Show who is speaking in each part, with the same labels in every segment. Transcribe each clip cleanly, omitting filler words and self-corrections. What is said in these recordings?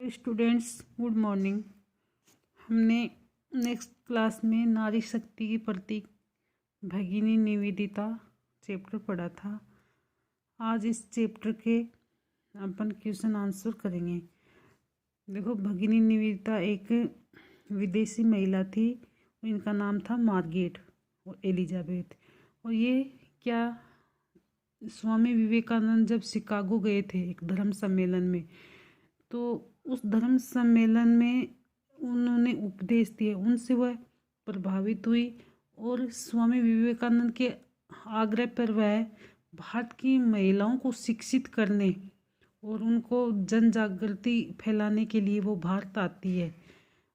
Speaker 1: Hello students, good morning. हमने next class में नारी शक्ति की प्रतीक भगिनी निवेदिता चैप्टर पढ़ा था। आज इस चैप्टर के अपन क्वेश्चन आंसर करेंगे। देखो, भगिनी निवेदिता एक विदेशी महिला थी। इनका नाम था मार्गरेट और एलिजाबेथ। और ये क्या, स्वामी विवेकानंद जब शिकागो गए थे एक धर्म सम्मेलन में, तो उस धर्म सम्मेलन में उन्होंने उपदेश दिए, उनसे वह प्रभावित हुई और स्वामी विवेकानंद के आग्रह पर वह भारत की महिलाओं को शिक्षित करने और उनको जन जागृति फैलाने के लिए वो भारत आती है।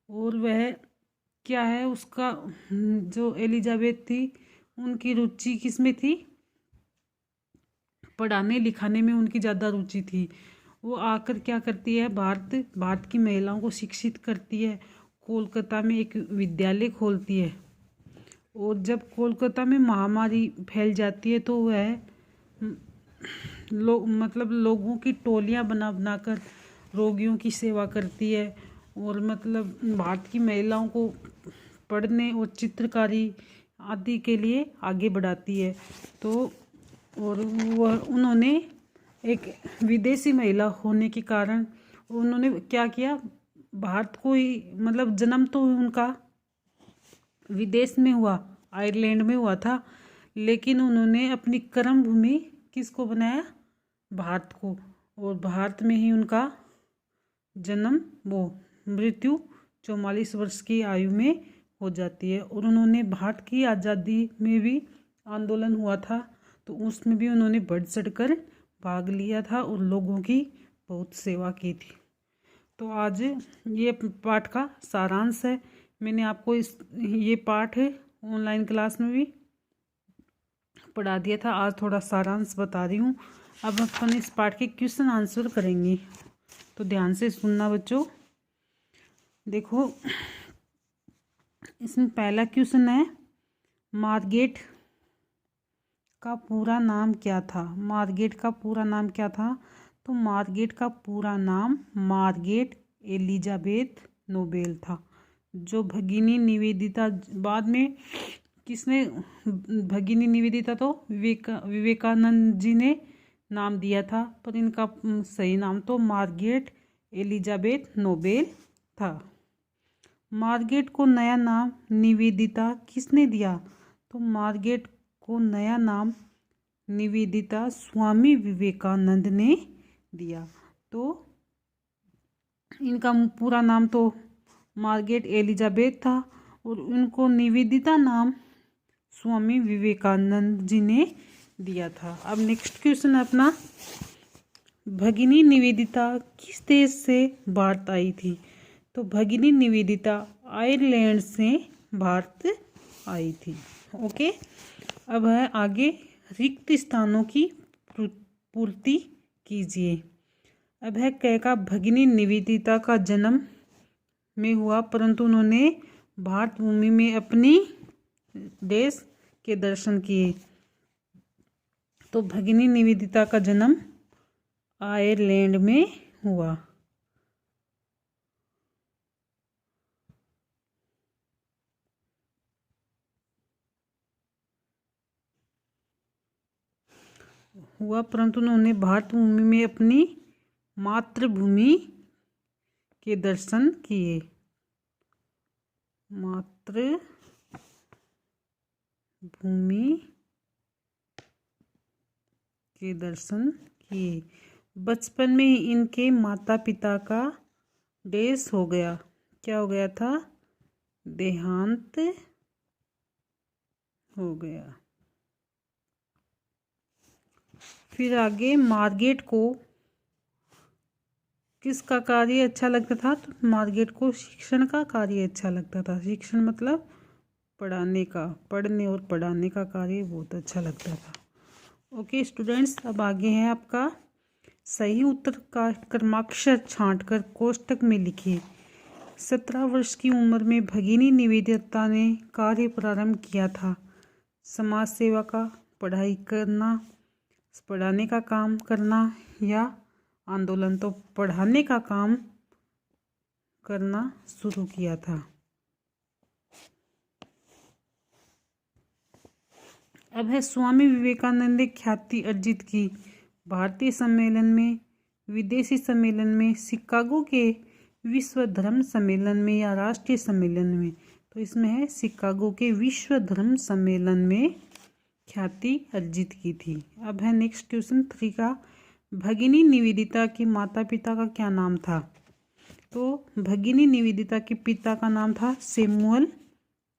Speaker 1: और वह क्या है, उसका जो एलिजाबेथ थी, उनकी रुचि किस में थी? पढ़ाने लिखाने में उनकी ज़्यादा रुचि थी। वो आकर क्या करती है, भारत की महिलाओं को शिक्षित करती है। कोलकाता में एक विद्यालय खोलती है। और जब कोलकाता में महामारी फैल जाती है तो वह लोगों की टोलियां बना कर रोगियों की सेवा करती है। और भारत की महिलाओं को पढ़ने और चित्रकारी आदि के लिए आगे बढ़ाती है। तो और वह उन्होंने एक विदेशी महिला होने के कारण उन्होंने क्या किया, भारत को ही जन्म तो उनका विदेश में हुआ, आयरलैंड में हुआ था, लेकिन उन्होंने अपनी कर्म भूमि किसको बनाया? भारत को। और भारत में ही उनका जन्म, वो मृत्यु 44 वर्ष की आयु में हो जाती है। और उन्होंने भारत की आज़ादी में भी आंदोलन हुआ था, तो उसमें भी उन्होंने बढ़ चढ़कर भाग लिया था और लोगों की बहुत सेवा की थी। तो आज ये पाठ का सारांश है। मैंने आपको ये पाठ ऑनलाइन क्लास में भी पढ़ा दिया था, आज थोड़ा सारांश बता रही हूँ। अब अपन इस पाठ के क्वेश्चन आंसर करेंगे, तो ध्यान से सुनना बच्चों। देखो, इसमें पहला क्वेश्चन है, मार्गरेट का पूरा नाम क्या था? मार्गरेट का पूरा नाम क्या था? तो मार्गरेट का पूरा नाम मार्गरेट एलिजाबेथ नोबेल था। जो भगिनी निवेदिता, बाद में किसने भगिनी निवेदिता, तो विवेकानंद जी ने नाम दिया था, पर इनका सही नाम तो मार्गरेट एलिजाबेथ नोबेल था। मार्गरेट को नया नाम निवेदिता किसने दिया? तो मार्गरेट को नया नाम निवेदिता स्वामी विवेकानंद ने दिया। तो इनका पूरा नाम तो मार्गरेट एलिजाबेथ था और उनको निवेदिता नाम स्वामी विवेकानंद जी ने दिया था। अब नेक्स्ट क्वेश्चन है अपना, भगिनी निवेदिता किस देश से भारत आई थी? तो भगिनी निवेदिता आयरलैंड से भारत आई थी। ओके, अब है आगे, रिक्त स्थानों की पूर्ति कीजिए। अब है कह, भगिनी निवेदिता का जन्म में हुआ, परंतु उन्होंने भारत भूमि में अपनी देश के दर्शन किए। तो भगिनी निवेदिता का जन्म आयरलैंड में हुआ। परंतु उन्होंने भारत भूमि में अपनी मातृभूमि के दर्शन किए। मातृभूमि के दर्शन किए। बचपन में ही इनके माता पिता का देश हो गया। क्या हो गया था? देहांत हो गया। फिर आगे, मार्गरेट को किसका कार्य अच्छा लगता था? तो मार्गरेट को शिक्षण का कार्य अच्छा लगता था। शिक्षण मतलब पढ़ाने का, पढ़ने और पढ़ाने का कार्य बहुत अच्छा लगता था। ओके स्टूडेंट्स, अब आगे है आपका सही उत्तर का क्रमाक्षर छांटकर कोष्टक में लिखिए। 17 वर्ष की उम्र में भगिनी निवेदिता ने कार्य प्रारंभ किया था। समाज सेवा का, पढ़ाई करना, पढ़ाने का काम करना या आंदोलन? तो पढ़ाने का काम करना शुरू किया था। अब है स्वामी विवेकानंद ने ख्याति अर्जित की भारतीय सम्मेलन में, विदेशी सम्मेलन में, शिकागो के विश्व धर्म सम्मेलन में या राष्ट्रीय सम्मेलन में। तो इसमें है शिकागो के विश्व धर्म सम्मेलन में ख्याति अर्जित की थी। अब है नेक्स्ट क्वेश्चन 3 का, भगिनी निवेदिता के माता पिता का क्या नाम था? तो भगिनी निवेदिता के पिता का नाम था Samuel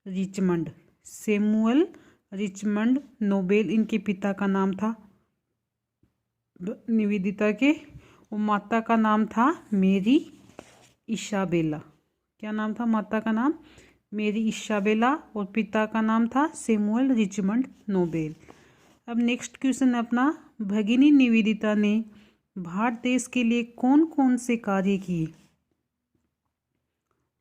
Speaker 1: Richmond. Samuel Richmond Nobel इनके पिता का नाम था निवेदिता के। और माता का नाम था मेरी इसाबेला। क्या नाम था माता का नाम? मेरी इसाबेला। और पिता का नाम था सैमुअल रिचमंड नोबेल। अब नेक्स्ट क्वेश्चन है अपना, भगिनी निवेदिता ने भारत देश के लिए कौन कौन से कार्य किए?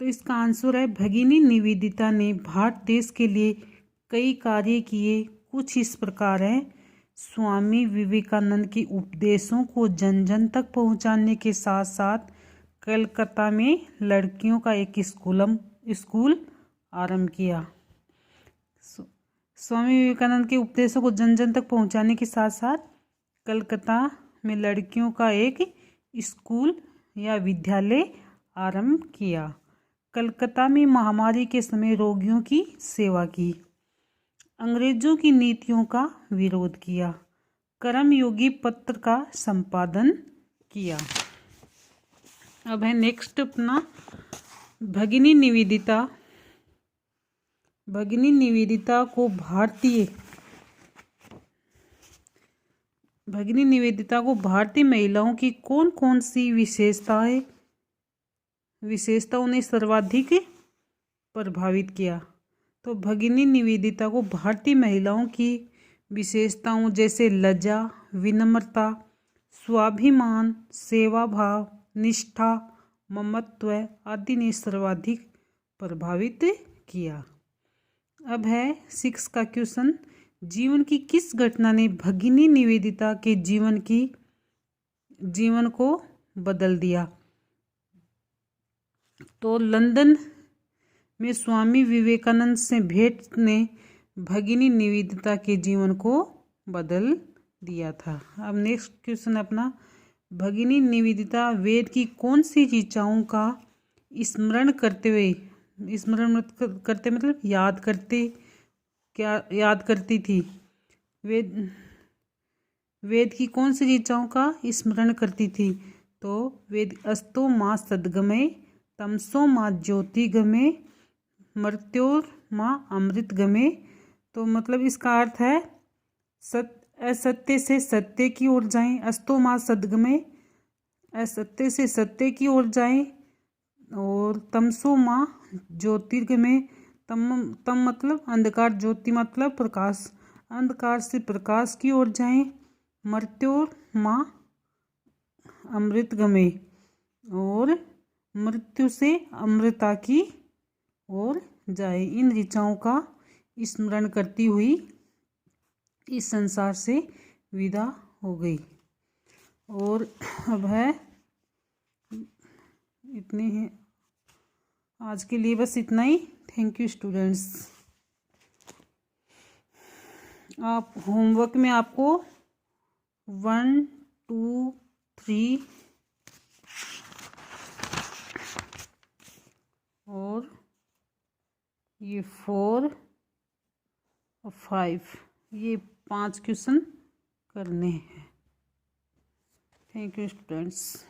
Speaker 1: तो इसका आंसर है भगिनी निवेदिता ने भारत देश के लिए कई कार्य किए। कुछ इस प्रकार हैं, स्वामी विवेकानंद के उपदेशों को जन जन तक पहुंचाने के साथ साथ कलकत्ता में लड़कियों का एक स्कूल आरंभ किया। स्वामी विवेकानंद के उपदेशों को जन जन तक पहुंचाने के साथ साथ कलकत्ता में लड़कियों का एक स्कूल या विद्यालय आरंभ किया। कलकत्ता में महामारी के समय रोगियों की सेवा की। अंग्रेजों की नीतियों का विरोध किया। कर्मयोगी पत्र का संपादन किया। अब है नेक्स्ट अपना, भगिनी निवेदिता को भारतीय महिलाओं की कौन कौन सी विशेषताओं ने सर्वाधिक प्रभावित किया? तो भगिनी निवेदिता को भारतीय महिलाओं की विशेषताओं जैसे लज्जा, विनम्रता, स्वाभिमान, सेवा भाव, निष्ठा, ममत्व आदि ने सर्वाधिक प्रभावित किया। अब है 6 का क्वेश्चन, जीवन की किस घटना ने भगिनी निवेदिता के जीवन को बदल दिया? तो लंदन में स्वामी विवेकानंद से भेंट ने भगिनी निवेदिता के जीवन को बदल दिया था। अब नेक्स्ट क्वेश्चन अपना, भगिनी निवेदिता वेद की कौन सी ऋचाओं का स्मरण करते मतलब याद करती थी? वेद की कौन सी ऋचाओं का स्मरण करती थी? तो वेद अस्तो माँ सद्गमय, तमसो माँ ज्योतिगमय, मृत्योर्मा अमृत गमे। तो मतलब इसका अर्थ है असत्य से सत्य की ओर जाएं, अस्तो माँ सद्गमय, असत्य से सत्य की ओर जाएं, और तमसो माँ ज्योतिर्गमय, तम मतलब अंधकार, ज्योति मतलब प्रकाश, अंधकार से प्रकाश की ओर जाएं, मृत्योर्मा अमृत गमे, और मृत्यु से अमृता की और जाए। इन ऋचाओं का स्मरण करती हुई इस संसार से विदा हो गई। और अब है इतने हैं आज के लिए, बस इतना ही। Thank you students. आप होमवर्क में आपको 1, 2, 3 और ये 4 और 5 ये 5 क्वेश्चन करने हैं। Thank you students.